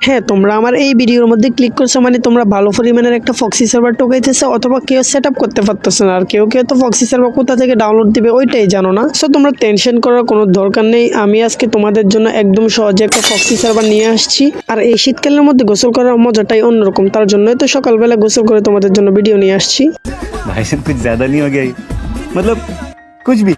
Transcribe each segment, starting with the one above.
হ্যাঁ, তোমরা আমার এই ভিডিওর মধ্যে ক্লিক করছো মানে তোমরা ভালো পরিমাণের একটা ফক্সি সার্ভার টোকাইতেছো অথবা কেউ সেট আপ করতে পারতেছো না। আর কেউ তো ফক্সি সার্ভার কোথা থেকে ডাউনলোড দিবে ওইটাই জানো না। সো তোমরা টেনশন করার কোনো দরকার নেই। আমি আজকে তোমাদের জন্য একদম সহজে একটা ফক্সি সার্ভার নিয়ে আসছি। আর এই শীতকালের মধ্যে গোসল করার মজাটাই অন্যরকম, তার জন্যই তো সকালবেলা গোসল করে তোমাদের জন্য ভিডিও নিয়ে আসছি। भाई साहब कुछ ज्यादा नहीं हो गया ये? मतलब कुछ भी।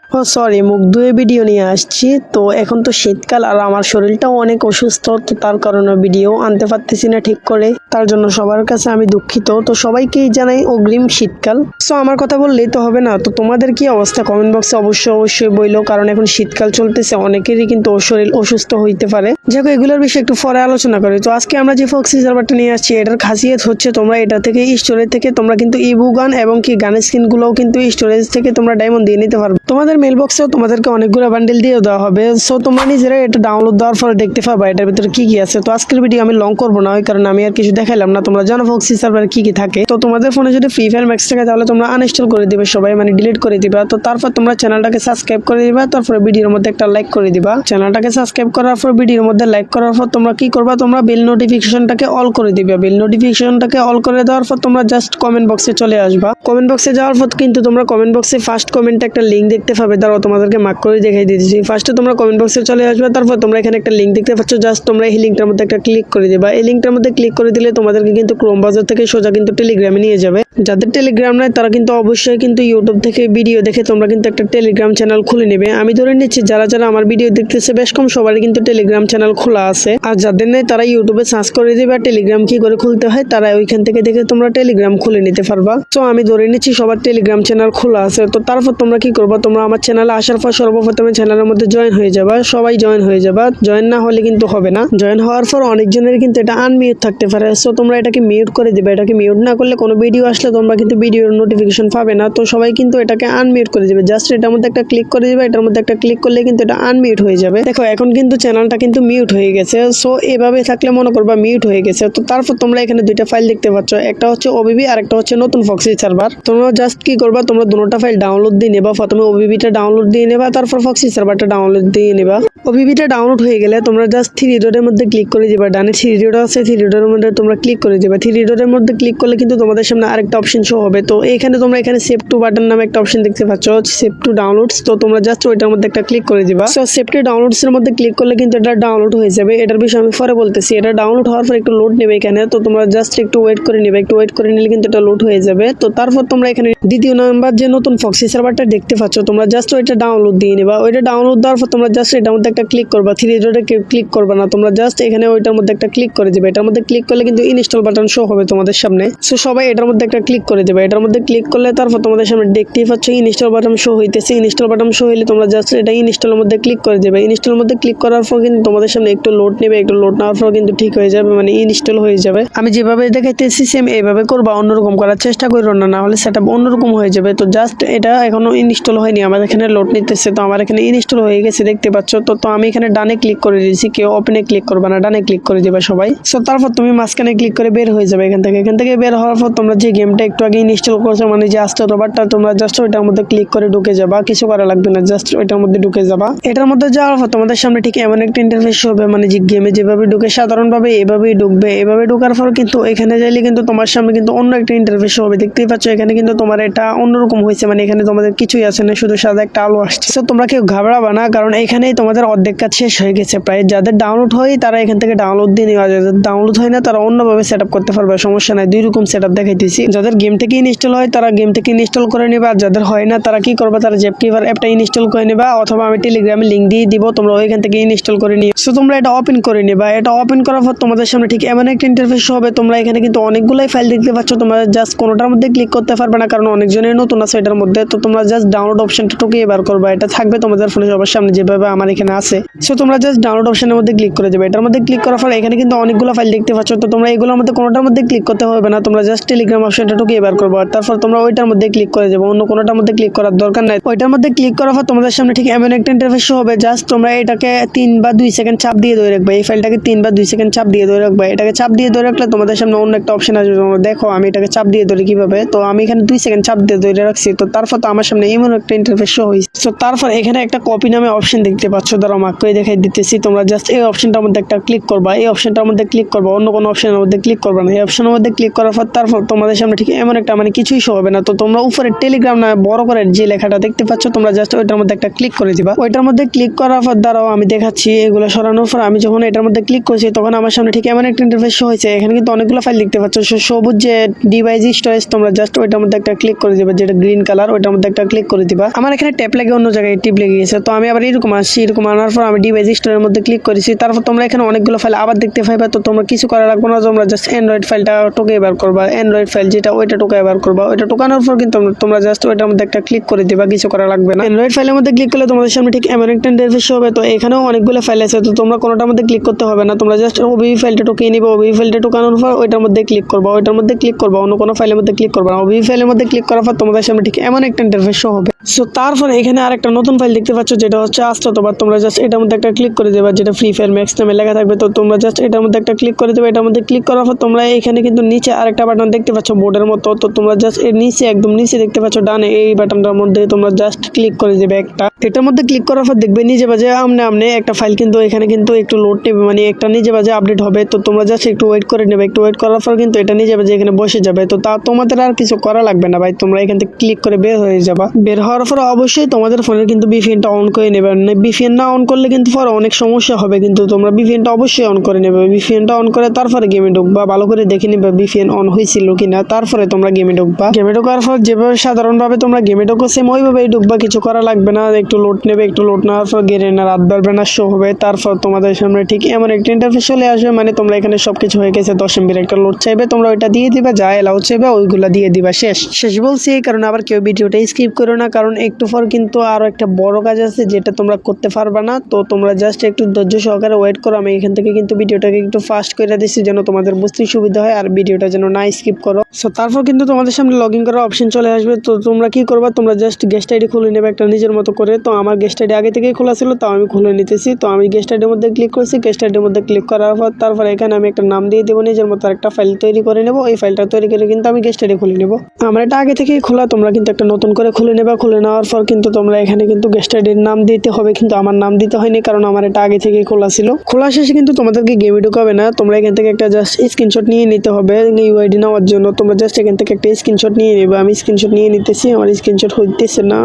ও সরি, মুখ ধুয়ে ভিডিও নিয়ে আসছি। তো এখন তো শীতকাল আর আমার শরীরটাও অনেক অসুস্থ, তো তার কারণে ভিডিও আনতে পারতেছি না ঠিক করে। তার জন্য সবার কাছে আমি দুঃখিত। তো সবাইকেই জানাই অগ্রিম শীতকাল। সো আমার কথা বললেই তো হবে না, তো তোমাদের কি অবস্থা কমেন্ট বক্সে অবশ্যই বইলো, কারণ এখন শীতকাল চলতেছে, অনেকেরই কিন্তু শরীর অসুস্থ হইতে পারে। যাক, এগুলোর বিষয়ে একটু পরে আলোচনা করি। তো আজকে আমরা যে ফক্সি সার্ভারটা নিয়ে আসছি এটার খাসিয়ত হচ্ছে তোমরা এটা থেকে স্টোরেজ থেকে তোমরা কিন্তু ইবু গান এবং কি গানের স্কিন গুলোও কিন্তু স্টোরেজ থেকে তোমরা ডায়মন্ড দিয়ে নিতে পারবে। তোমাদের মেল বক্সেও তোমাদেরকে অনেকগুলো বান্ডেল দিয়ে দেওয়া হবে। সো তোমরা নিজেরা এটা ডাউনলোড দেওয়ার পরে দেখতে পাবা এটার ভিতরে কি কি আছে। তো আজকের ভিডিও আমি লং করবো না, ওই কারণে আমি আর কিছু দেখাইলাম না। তোমরা জানো ফক্সি সার্ভারে কি কি থাকে। তো তোমাদের ফোনে যদি ফ্রি ফায়ার ম্যাক্স থাকে তাহলে তোমরা আনইনস্টল করে দিবে সবাই, মানে ডিলিট করে দিবা। তো তারপর তোমরা চ্যানেলটাকে সাবস্ক্রাইব করে দিবা, তারপরে ভিডিওর মধ্যে একটা লাইক করে দিবা। চ্যানেলটাকে সাবস্ক্রাইব করার পর ভিডিওর মধ্যে লাইক করার পর তোমরা কি করবা, তোমরা বেল নোটিফিকেশনটাকে অল করে দিবা। বেল নোটিফিকেশনটাকে অল করে দেওয়ার পর তোমরা জাস্ট কমেন্ট বক্সে চলে আসবা। কমেন্ট বক্সে যাওয়ার পর কিন্তু তোমরা কমেন্ট বক্সে ফার্স্ট কমেন্টে একটা লিঙ্ক দেখতে পাবে। তারপর তোমাদেরকে মার্ক করে দেখাই দিয়েছি। ফার্স্টে তোমরা কমেন্ট বক্সে চলে আসবে, তারপর তোমরা এখানে একটা লিঙ্ক দেখতে পাচ্ছ, জাস্ট তোমরা এই লিঙ্কটার মধ্যে একটা ক্লিক করে দিবা। এই লিঙ্কটার মধ্যে ক্লিক করে দিলে তোমাদেরকে কিন্তু ক্রোম ব্রাউজার থেকে সোজা কিন্তু টেলিগ্রামে নিয়ে যাবে। যাদের টেলিগ্রাম নাই তারা কিন্তু অবশ্যই কিন্তু ইউটিউব থেকে ভিডিও দেখে তোমরা কিন্তু একটা টেলিগ্রাম চ্যানেল খুলে নেবে। আমি ধরে নিচ্ছি যারা আমার ভিডিও দেখতেছে বেশ কম সবারই কিন্তু টেলিগ্রাম চ্যানেল খোলা আছে। আর যাদের নেই তারা ইউটিউবে সার্চ করে দিবে টেলিগ্রাম কি করে খুলতে হয়, তারা ওইখান থেকে দেখে তোমরা টেলিগ্রাম খুলে নিতে পারবা। তো আমি ধরে নিচ্ছি সবার টেলিগ্রাম চ্যানেল খোলা আছে। তো তারপর তোমরা কি করবা, তোমরা আমার চ্যানেলে আসার পর সর্বপ্রথমে চ্যানেলের মধ্যে জয়েন হয়ে যাবা। সবাই জয়েন হয়ে যাবা, জয়েন না হলে কিন্তু হবে না। জয়েন হওয়ার পর অনেকজনের কিন্তু এটা আনমিউট থাকতে পারে। সো তোমরা এটাকে মিউট করে দিবে। এটাকে মিউট না করলে কোনো ভিডিও আসলে তোমরা কিন্তু ভিডিওর নোটিফিকেশন পাবে না। তো সবাই কিন্তু এটাকে আনমিউট করে দিবে। জাস্ট এটার মধ্যে একটা ক্লিক করে দিবে। এটার মধ্যে একটা ক্লিক করলে কিন্তু এটা আনমিউট হয়ে যাবে। দেখো এখন কিন্তু চ্যানেলটা কিন্তু মিউট হয়ে গেছে। সো এভাবে থাকলে মনে করবা মিউট হয়ে গেছে। তো তারপর তোমরা এখানে দুইটা ফাইল দেখতে পাচ্ছ, একটা হচ্ছে ওবিবি আর একটা হচ্ছে নতুন ফক্সি সার্ভার। তোমরা জাস্ট কি করবা, তোমরা দুটোটা ফাইল ডাউনলোড দিয়ে নেবা। প্রথমে ওবিবিটা ডাউনলোড দিয়ে নেবা, তারপর ফক্সি সার্ভারটা ডাউনলোড দিয়ে নেবা। ওবিবিটা ডাউনলোড হয়ে গেলে তোমরা জাস্ট থ্রি ডটের মধ্যে ক্লিক করে দিবা। ডানে থ্রি ডট আছে, থ্রি ডটের মধ্যে তোমরা ক্লিক করে দিবা। থ্রি ডটের মধ্যে ক্লিক করলে কিন্তু তোমাদের সামনে আরেকটা অপশন শো হবে। তো এখানে তোমরা এখানে সেভ টু বাটন নামে একটা অপশন দেখতে পাচ্ছ, সেভ টু ডাউনলোডস। তো তোমরা জাস্ট ওইটার মধ্যে একটা ক্লিক করে দিবা। সো সেভ টু ডাউনলোডস এর মধ্যে ক্লিক করলে কিন্তু এটা ডাউনলোড হয়ে যাবে। এটার বিষয়ে আমি পরে বলতেছি। এটা ডাউনলোড হওয়ার পর একটু লোড নেবে এখানে। তো তোমরা জাস্ট একটু ওয়েট করে নেবে। একটু ওয়েট করে নিলে কিন্তু এটা লোড হয়ে যাবে। তো তারপর তোমরা এখানে দ্বিতীয় নাম্বার যে নতুন ফক্সি সার্ভারটা দেখতে পাচ্ছ, তোমরা জাস্ট ওইটা ডাউনলোড দিয়ে নেবা। ওইটা ডাউনলোড দেওয়ার পর তোমরা জাস্ট এটার মধ্যে একটা ক্লিক করবা। থ্রি ডটে ক্লিক করবা না, তোমরা জাস্ট এখানে ওইটার মধ্যে একটা ক্লিক করে দিবে। এটার মধ্যে ক্লিক করলে কিন্তু ইনস্টল বাটন শো হবে তোমাদের সামনে। সো সবাই এটার মধ্যে একটা ক্লিক করে দেবে। এটার মধ্যে ক্লিক করলে তারপর তোমাদের সামনে দেখতেই পাচ্ছ ইনস্টল বাটন শো হইতেছে। ইনস্টল বাটন শো হইলে তোমরা জাস্ট এটা ইনস্টলের মধ্যে ক্লিক করে দেবে। ইনস্টলের মধ্যে ক্লিক করার পর কিন্তু তোমাদের সামনে একটু লোড নেবে। একটু লোড নেওয়ার পর কিন্তু ঠিক হয়ে যাবে, মানে ইনস্টল হয়ে যাবে। আমি যেভাবে দেখাইতেছি সেম এইভাবে করবা, অন্যরকম করার চেষ্টা করো না, না হলে সেটআপ অন্যরকম হয়ে যাবে। তো জাস্ট এটা এখনো ইনস্টল হয়নি, আমার এখানে লোড নিতেছে। তো আমার এখানে ইনস্টল হয়ে গেছে দেখতে পাচ্ছ। তো আমি এখানে ডানে ক্লিক করে দিয়েছি। কেউ ওপেনে ক্লিক করবে না, ডানে ক্লিক করে দিবা সবাই। সো তারপর তুমি মাঝখানে ক্লিক করে বের হয়ে যাবে এখান থেকে। এখান থেকে বের হওয়ার পর তোমরা যে গেমটা একটু আগে ইনস্টল করছো, মানে যে আসছে রোবটটা, তোমরা জাস্ট ওইটার মধ্যে ক্লিক করে ঢুকে যাবা। কিছু করা লাগবে না, জাস্ট ওইটার মধ্যে ঢুকে যাবা। এটার মধ্যে যাওয়ার পর তোমাদের সামনে ঠিক এমন একটা ইন্টারফেস হবে, মানে যে গেমে যেভাবে ঢুকে সাধারণভাবে এভাবেই ঢুকবে। এভাবে ঢোকার পর কিন্তু এখানে যাইলে কিন্তু তোমার সামনে কিন্তু অন্য একটা ইন্টারফেস হবে। দেখতেই পাচ্ছ এখানে কিন্তু তোমার এটা অন্যরকম হয়েছে, মানে এখানে তোমাদের কিছুই আছে না, শুধু সাদা একটা আলো আসছে। তো তোমরা কেউ ঘাবড়াবা না, কারণ এখানেই তোমাদের অর্ধেক কাজ শেষ হয়ে গেছে প্রায়। যাদের ডাউনলোড হয় তারা এখান থেকে ডাউনলোড দিয়ে নেওয়া যায়, যাদের ডাউনলোড হয় না তারা অন্যভাবে সেট আপ করতে পারবে, সমস্যা নাই। দুই রকম সেট আপ দেখাইতেছি। যাদের গেম থেকে ইনস্টল হয় তারা গেম থেকে ইনস্টল করে নেবে, আর যাদের হয় না তারা কি করবে, তারা জেপকিপার অ্যাপটা ইনস্টল করে নেবা, অথবা আমি টেলিগ্রামে লিঙ্ক দিয়ে দিব, তোমরা ওইখান থেকে ইনস্টল করে নিও। সো তোমরা এটা ওপেন করে নেবা। এটা ওপেন করার পর তোমাদের সামনে ঠিক এমন একটা ইন্টারফেস হবে। তোমরা এখানে কিন্তু অনেকগুলাই ফাইল দেখতে পাচ্ছ। তোমরা জাস্ট কোনোটার মধ্যে ক্লিক করতে পারবে না, কারণ অনেকজনের নতুন আছে এটার মধ্যে। তো তোমরা জাস্ট ডাউনলোড অপশনটা টুকিয়ে বার করবা। এটা থাকবে তোমাদের ফোনে সবার সামনে, যেভাবে আমার এখানে আছে। সো তোমরা জাস্ট ডাউনলোড অপশনের মধ্যে ক্লিক করে দেবে। এটার মধ্যে ক্লিক করার পর এখানে কিন্তু অনেকগুলো ফাইল দেখতে পাচ্ছ। তো তোমরা এগুলোর মধ্যে কোনোটার মধ্যে ক্লিক করতে হবে না, তোমরা জাস্ট টেলিগ্রাম অপশনটা টুকিয়ে বার করবো। আর তারপর তোমরা ওইটার মধ্যে ক্লিক করে দেবো, অন্য কোনোটার মধ্যে ক্লিক করার দরকার নাই। ওইটার মধ্যে ক্লিক করার পর তোমাদের সামনে ঠিক এমন একটা ইন্টারফেস হবে। জাস্ট তোমরা এটাকে 3 বা 2 সেকেন্ড চাপ দিয়ে ধরে রাখবে। এই ফাইলটাকে 3 বা 2 সেকেন্ড চাপ দিয়ে ধরে রাখবে। এটাকে চাপ দিয়ে ধরে রাখলে তোমাদের সামনে অন্য একটা অপশন আসবে। তোমরা দেখো আমি এটাকে চাপ দিয়ে ধরি কিভাবে। তো আমি এখানে 2 সেকেন্ড চাপ দিয়ে ধরে রাখছি। তো তারপর তো আমার সামনে এমন একটা ইন্টারফেস শো হয়েছে। তো তারপর এখানে একটা কপি নামে অপশন দেখতে পাচ্ছ, ধরো আমাকে দেখাই দিতেছি। তোমরা জাস্ট এই অপশনটার মধ্যে একটা ক্লিক করবা, এই অপশনটার মধ্যে ক্লিক করবা, অন্য কোনো অপশনের মধ্যে ক্লিক করবা না। এই অপশনের মধ্যে ক্লিক করার পর তারপর তোমাদের সামনে ঠিক এমন একটা কিছুই শো হবে না। তো তোমরা উপরে টেলিগ্রাম না বড় করে যে লেখাটা দেখতে পাচ্ছ, তোমরা জাস্ট ওইটার মধ্যে একটা ক্লিক করে দিবা। ওইটার মধ্যে ক্লিক করার পর দ্বারাও আমি দেখাচ্ছি এগুলো সরানোর পর আমি যখন এটার মধ্যে ক্লিক করছি তখন আমার সামনে ঠিক এমন একটা ইন্টারফেস শো হয়েছে। এখানে কিন্তু অনেকগুলো ফাইল দেখতে পাচ্ছ। সবুজ যে ডিভাইস স্টোরেজ, তোমরা জাস্ট ওইটার মধ্যে একটা ক্লিক করে দিবা, যেটা গ্রিন কালার, ওইটার মধ্যে একটা ক্লিক করে দিবা। আমার এখানে ট্যাপ লাগে অন্য জায়গায় টিপ লেগে গেছে, তো আমি আবার এরকম আসছি। এরকম আনার পর আমি ডিভাইস স্টোরের মধ্যে ক্লিক করেছি। তারপর তোমরা এখানে অনেকগুলো ফাইল আবার দেখতে পাইবা। তো তোমরা কিছু করা লাগবে না, তোমরা জাস্ট অ্যান্ড্রয়েড ফাইলটা টোকে বার করবা। অ্যান্ড্রয়েড ফাইল যেটা ওইটা টোকে বার করবা। ওইটা টোকানোর পর কিন্তু তোমরা জাস্ট ওইটার মধ্যে একটা ক্লিক করে দিবা, কিছু করা লাগবে না। অ্যান্ড্রয়েড ফাইলের মধ্যে ক্লিক করলে তোমাদের সামনে ঠিক এমন একটা ইন্টারফেস হবে। তো এখানেও অনেকগুলো ফাইল আছে, তো তোমরা কোনোটার মধ্যে ক্লিক করতে হবে না। তোমরা জাস্ট ওবিবি ফাইলটা টোকিয়ে নিবা। ওবিবি ফাইলটা টোকানোর পর ওইটার মধ্যে ক্লিক করবা, ওইটার মধ্যে ক্লিক করবা, অন্য কোনো ফাইলের মধ্যে ক্লিক করবা না। ওবিবি ফাইলের মধ্যে ক্লিক করার পর তোমাদের সামনে ঠিক এমন একটা ইন্টারফেস হবে। সো তারপরে এখানে আরেকটা নতুন ফাইল দেখতে পাচ্ছ, যেটা হচ্ছে আস্তাতোবা। তোমরা জাস্ট এটার মধ্যে একটা ক্লিক করে দেবা, যেটা ফ্রি ফায়ার ম্যাক্স নামে লেখা থাকবে। তো তোমরা জাস্ট এটার মধ্যে একটা ক্লিক করে দেবে। এটার মধ্যে ক্লিক করার পর তোমরা এখানে কিন্তু নিচে আরেকটা বাটন দেখতে পাচ্ছ বোর্ডের মতো। তো তোমরা জাস্ট এর নিচে একদম নিচে দেখতে পাচ্ছ ডানে, এই বাটনটার মধ্যে তোমরা জাস্ট ক্লিক করে দেবে একটা। এটার মধ্যে ক্লিক করার পর দেখবে নিজে বাজে আমনে একটা ফাইল কিন্তু এখানে কিন্তু একটু লোড নেবে, মানে একটা নিজে বাজে আপডেট হবে। তো তোমরা জাস্ট একটু ওয়েট করে নেবে। একটু ওয়েট করার পর কিন্তু এটা নিজে বাজে এখানে বসে যাবে। তো তা তোমাদের আর কিছু করা লাগবে না ভাই, তোমরা এখান থেকে ক্লিক করে বের হয়ে যাবা। বের হওয়ার পর অবশ্যই তোমাদের ফোনের কিন্তু বিপিএনটা অন করে নেবে। বিপিএন না অন করলে কিন্তু পরে অনেক সমস্যা হবে, কিন্তু তোমরা বিপিএনটা অবশ্যই অন করে নেবে। বিপিএনটা অন করে তারপরে গেমে ঢুকবা, ভালো করে দেখে নেবে বিপিএন অন হয়েছিল কিনা, তারপরে তোমরা গেমে ঢুকবা। গেমে ঢোকার পর যেভাবে সাধারণভাবে তোমরা গেমে ঢোকো সেম ওইভাবেই ঢুকবা, কিছু করা লাগবে না। একটু লোড নেবে, একটু লোড নেওয়ার পর গেরেনা রাত বাড়বে না শো হবে। তারপর তোমাদের সামনে ঠিক এমন একটা ইন্টারফেস চলে আসবে, মানে তোমরা এখানে সবকিছু হয়ে গেছে। 10 MB একটা লোড চাইবে, তোমরা ওইটা দিয়ে দিবা, যা এলাও চাইবে ওইগুলা দিয়ে দিবা। শেষ বলছি এই কারণে আবার কেউ ভিডিওটা স্কিপ করো না, কারণ একটু পর কিন্তু আরো একটা বড় কাজ আছে যেটা তোমরা করতে পারবা না। তো তোমরা জাস্ট একটু ধৈর্য সহকারে ওয়েট করো। আমি এখান থেকে কিন্তু ভিডিওটাকে একটু ফাস্ট করে দিচ্ছি যেন তোমাদের বুঝতে সুবিধা হয় আর ভিডিওটা যেন না স্কিপ করো। সো তারপর কিন্তু তোমাদের সামনে লগ ইন করার অপশন চলে আসবে। তো তোমরা কি করবা, তোমরা জাস্ট গেস্ট আইডি খুলে নেবে একটা নিজের মতো করে। তো আমার গেস্ট আইডি আগে থেকেই খোলা ছিল, তো আমি খুলে নিতেছি। তো আমি গেস্ট আইডির মধ্যে ক্লিক করছি। গেস্ট আইডির মধ্যে ক্লিক করার পর তারপর এখানে আমি একটা নাম দিয়ে দেবো, নিজের মতো একটা ফাইল তৈরি করে নেবো। ওই ফাইলটা তৈরি করে কিন্তু আমি গেস্ট আইডি খুলে নেবো। আমার এটা আগে থেকেই খোলা, তোমরা কিন্তু একটা নতুন করে খুলে নেবা। খুলে নেওয়ার পর কিন্তু তোমরা এখানে কিন্তু গেস্ট আইডির নাম দিতে হবে, কিন্তু আমার নাম দিতে হয়নি কারণ আমার এটা আগে থেকেই খোলা ছিল। খোলা শেষে কিন্তু তোমাদেরকে গেমে ঢুকাবে না, তোমরা এখান থেকে একটা জাস্ট স্ক্রিনশট নিয়ে নিতে হবে ইউআইডি নেওয়ার জন্য। তোমরা জাস্ট এখান থেকে একটা স্ক্রিনশট নিয়ে নেবে। আমি স্ক্রিনশট নিয়ে নিতেছি, আমার স্ক্রিনশট হইতেছে না,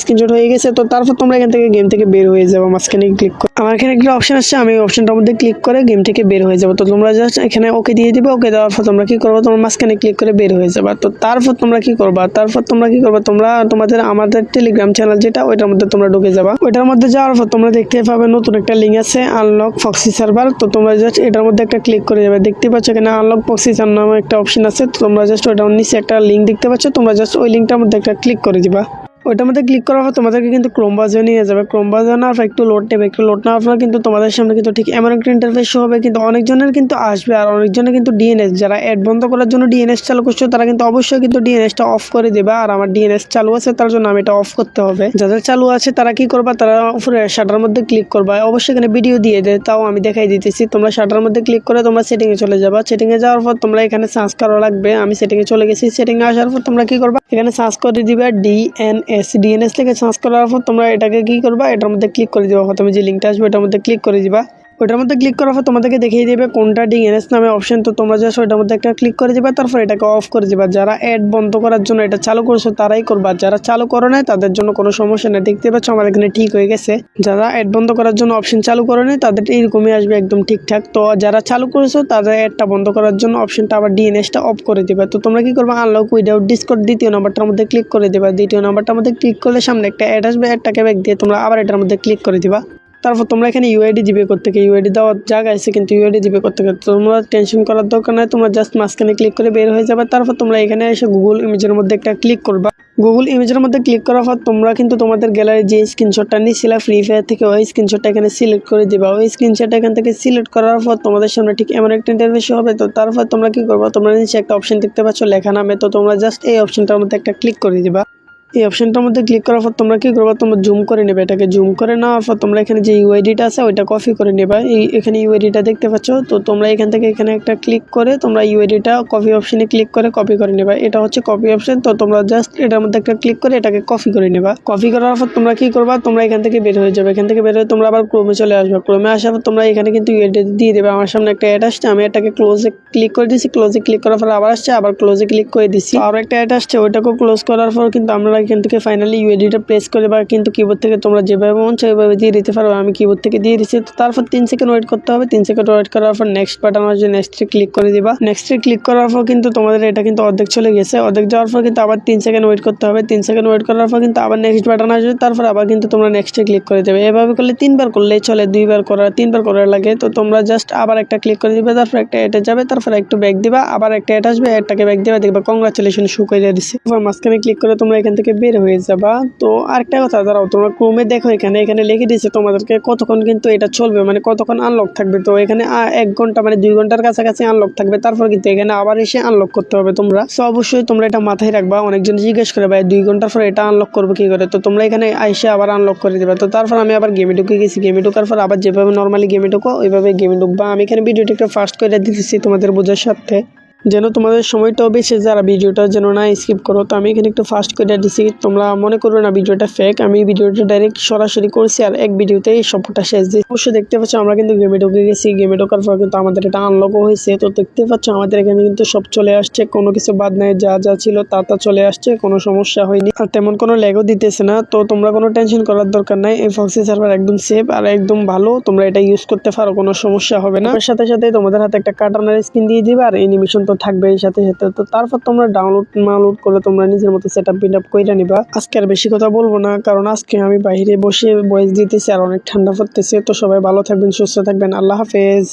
স্ক্রিনশট হয়ে গেছে। তো তারপর তোমরা এখান থেকে গেম থেকে বের হয়ে যাবো। মাঝখানে ক্লিক করে আমার এখানে একটা অপশন আসছে, আমি অপশনটার মধ্যে ক্লিক করে গেম থেকে বের হয়ে যাবো। তো তোমরা জাস্ট এখানে ওকে দিয়ে দিবে। ওকে দেওয়ার পর তোমরা কি করবো, তোমরা মাঝখানে ক্লিক করে বের হয়ে যাবা। তো তারপর তোমরা কি করবা, তোমরা তোমাদের আমাদের টেলিগ্রাম চ্যানেল যেটা ওইটার মধ্যে তোমরা ঢুকে যাবা। ওইটার মধ্যে যাওয়ার পর তোমরা দেখতে পাবে নতুন একটা লিঙ্ক আছে, আনলক ফক্সি সার্ভার। তো তোমরা জাস্ট এটার মধ্যে একটা ক্লিক করে যাবে। দেখতে পাচ্ছ এখানে আনলক ফক্সি সার্ভার নামে একটা অপশন আছে। তো তোমরা জাস্ট ওইটার নিচে একটা লিঙ্ক দেখতে পাচ্ছ, তোমরা জাস্ট ওই লিঙ্কটার মধ্যে একটা ক্লিক করে দিবা। ওইটার মধ্যে ক্লিক করার পর তোমাদেরকে কিন্তু ক্রোম ব্রাউজারে নিয়ে যাবে। ক্রোম ব্রাউজারে নেওয়ার পর একটু লোড নেবে। একটু লোড নেওয়ার পর কিন্তু তোমাদের সামনে কিন্তু ঠিক এমন একটা ইন্টারফেস হবে, কিন্তু অনেকজনের কিন্তু আসবে আর অনেকজনের কিন্তু ডিএনএস, যারা অ্যাড বন্ধ করার জন্য ডিএনএস চালু করছো তারা কিন্তু অবশ্যই কিন্তু ডিএনএসটা অফ করে দেবে। আর আমার ডিএনএস চালু আছে তার জন্য আমি এটা অফ করতে হবে। যাদের চালু আছে তারা কি করবা, তারা উপরে শাটার মধ্যে ক্লিক করবা। অবশ্যই এখানে ভিডিও দিয়ে দেয়, তাও আমি দেখাই দিতেছি। তোমরা শাটার মধ্যে ক্লিক করে তোমরা সেটিংয়ে চলে যাবা। সেটিংয়ে যাওয়ার পর তোমরা এখানে সার্চ করা লাগবে। আমি সেটিংয়ে চলে গেছি। সেটিংয়ে আসার পর তোমরা কি করবা, এখানে সার্চ করে দিবা ডিএনএস থেকে সার্চ করার পর তোমরা এটাকে কি করবা, এটার মধ্যে ক্লিক করে দিবা। প্রথমে যে লিঙ্কটা আসবে এটার মধ্যে ক্লিক করে দিবা। ওটার মধ্যে ক্লিক করার পর তোমাদেরকে দেখিয়ে দেবে কোনটা ডিএনএস নামে অপশন। তো তোমরা জাস্ট ওটার মধ্যে একটা ক্লিক করে দিবা, তারপর এটাকে অফ করে দিবা। যারা অ্যাড বন্ধ করার জন্য এটা চালু করছো তারাই করবা, যারা চালু করো নাই তাদের জন্য কোনো সমস্যা নেই। দেখতে পাচ্ছ আমার এখানে ঠিক হয়ে গেছে। যারা অ্যাড বন্ধ করার জন্য অপশন চালু করো নাই তাদের এরকমই আসবে একদম ঠিকঠাক। তো যারা চালু করেছো তাদের অ্যাডটা বন্ধ করার জন্য অপশনটা আবার ডিএনএসটা অফ করে দিবা। তো তোমরা কি করবা, আনলক উইদাউট ডিসকর্ড দ্বিতীয় নাম্বারটার মধ্যে ক্লিক করে দিবা। দ্বিতীয় নাম্বারটার মধ্যে ক্লিক করলে সামনে একটা অ্যাড আসবে, অ্যাডটাকে ব্যাক দিয়ে তোমরা আবার এটার মধ্যে ক্লিক করে দিবা। তারপর তোমরা এখানে ইউআইডি দিবে করতে গিয়ে, ইউআইডি দেওয়ার জায়গা আছে কিন্তু ইউআইডি দিবে করতে গিয়ে তোমরা টেনশন করার দরকার নাই। তোমরা জাস্ট মাঝখানে ক্লিক করে বের হয়ে যাবে। তারপর তোমরা এখানে এসে গুগল ইমেজের মধ্যে একটা ক্লিক করবা। গুগল ইমেজের মধ্যে ক্লিক করার পর তোমরা কিন্তু তোমাদের গ্যালারি যে স্ক্রিনশটটা নিয়েছিলা ফ্রি ফায়ার থেকে, ওই স্ক্রিনশটটা এখানে সিলেক্ট করে দিবা। ওই স্ক্রিনশটটা এখান থেকে সিলেক্ট করার পর তোমাদের সামনে ঠিক এমন একটা ইন্টারফেস হবে। তো তারপর তোমরা কি করবা, তোমরা নিচে একটা অপশন দেখতে পাচ্ছ লেখা নামে। তো তোমরা জাস্ট এই অপশনটার মধ্যে একটা ক্লিক করে দিবা। এই অপশনটার মধ্যে ক্লিক করার পর তোমরা কি করবা, তোমরা জুম করে নেবে, এটাকে জুম করে নেওয়ার পর তোমরা এখানে যে ইউআইডিটা আছে ওইটা কপি করে নেবা। এখানে ইউআইডিটা দেখতে পাচ্ছ, তো তোমরা এখান থেকে এখানে একটা ক্লিক করে তোমরা ইউআইডিটা কপি অপশনে ক্লিক করে কপি করে নেবা। এটা হচ্ছে কপি অপশন, তো তোমরা জাস্ট এটার মধ্যে একটা ক্লিক করে এটাকে কপি করে নেবা। কপি করার পর তোমরা কি করবা, তোমরা এখান থেকে বের হয়ে যাবে। এখান থেকে বের হয়ে তোমরা আবার ক্রোমে চলে আসবে। ক্রোমে আসার পর তোমরা এখানে কিন্তু ইউআইডি দিয়ে দেবে। আমার সামনে একটা অ্যাড আসছে, আমি এটাকে ক্লোজে ক্লিক করে দিছি। ক্লোজে ক্লিক করার পর আবার আসছে, আবার ক্লোজে ক্লিক করে দিছি। আর একটা অ্যাড আসছে, ওইটাকেও ক্লোজ করার পর কিন্তু আমরা এখান থেকে ফাইনালি ইউআইডিটা প্রেস করে বা কিন্তু কিবোর্ড থেকে তোমরা যেভাবে মন চাই ওইভাবে দিয়ে দিতে পারো। আমি কিবোর্ড থেকে দিয়ে দিচ্ছি। তো তারপর 3 সেকেন্ড ওয়েট করতে হবে। 3 সেকেন্ড ওয়েট করার পর নেক্সট বাটন আসবে, নেক্সটে ক্লিক করে দিবা। নেক্সটে ক্লিক করার পর কিন্তু তোমাদের এটা কিন্তু অর্ধেক চলে গেছে। অর্ধেক যাওয়ার পর কিন্তু আবার 3 সেকেন্ড ওয়েট করতে হবে। 3 সেকেন্ড ওয়েট করার পর কিন্তু আবার নেক্সট বাটন আসবে, তারপর আবার কিন্তু তোমরা নেক্সটে ক্লিক করে দেবে। এভাবে করলে 3বার করলেই চলে, 2বার করা 3বার করার লাগে। তো তোমরা জাস্ট আবার একটা ক্লিক করে দিবে, তারপর একটা এটা যাবে, তারপর একটু ব্যাক দিবা, আবার একটা এটা আসবে, এটাকে ব্যাক দিবা, দেখবা কংগ্রাচুলেশন শো করে দিচ্ছে। তারপর মাঝখানে ক্লিক করে তোমরা এখান থেকে বের হয়ে যাবা। তো আরেকটা কথা দাঁড়াও, তোমরা ক্রোমে দেখো এখানে লিখে দিয়েছে তোমাদেরকে কতক্ষণ কিন্তু এটা চলবে, মানে কতক্ষণ আনলক থাকবে। তো এখানে 1 ঘন্টা মানে 2 ঘন্টার কাছাকাছি আনলক থাকবে। তারপর কিন্তু এখানে আবার এসে আনলক করতে হবে তোমরা। তো অবশ্যই তোমরা এটা মাথায় রাখবা। অনেকজন জিজ্ঞেস করে ভাই 2 ঘন্টার পর এটা আনলক করবো কি করে, তো তোমরা এখানে এসে আবার আনলক করে দিবা। তো তারপর আমি আবার গেমে ঢুকে গেছি। গেমে ঢোকার পর আবার যেভাবে নর্মালি গেমে ঢুকো ওইভাবে গেমে ঢুকবা। আমি এখানে ভিডিওটা একটু ফাস্ট করে দিতেছি তোমাদের বোঝার সাথে, যেন তোমাদের সময়টাও বেশি, যারা ভিডিওটা যেন না স্কিপ করো। তো আমি এখানে একটু ফাস্ট করে দিছি, তোমরা মনে করো না ভিডিওটা ফেক। আমি ভিডিওটা ডাইরেক্ট সরাসরি করছি আর এক ভিডিওতেই সবটা শেষ দিই। অবশ্যই দেখতে পাচ্ছ আমরা কিন্তু গেমে ঢুকে গেছি। গেমে ঢোকার পর কিন্তু আমাদের এটা আনলকও হয়েছে। তো দেখতে পাচ্ছ আমাদের এখানে কিন্তু সব চলে আসছে, কোনো কিছু বাদ নাই, যা যা ছিল তা চলে আসছে, কোনো সমস্যা হয়নি আর তেমন কোনো ল্যাগও দিতেছে না। তো তোমরা কোনো টেনশন করার দরকার নাই, এই ফক্সি সার্ভার একদম সেফ আর একদম ভালো। তোমরা এটা ইউজ করতে পারো, কোনো সমস্যা হবে না। এর সাথে সাথে তোমাদের হাতে একটা কাটানোর স্ক্রিন দিয়ে দিবে আর অ্যানিমেশন তো থাকবে এই সাথে সাথে। তো তারপর তোমরা ডাউনলোড করে তোমরা নিজের মতো সেটআপ বিল্ড আপ কইরা নিবা। আজকে আর বেশি কথা বলবো না, কারণ আজকে আমি বাইরে বসে ভয়েস দিতেছি আর অনেক ঠান্ডা পড়তেছে। তো সবাই ভালো থাকবেন, সুস্থ থাকবেন, আল্লাহ হাফেজ।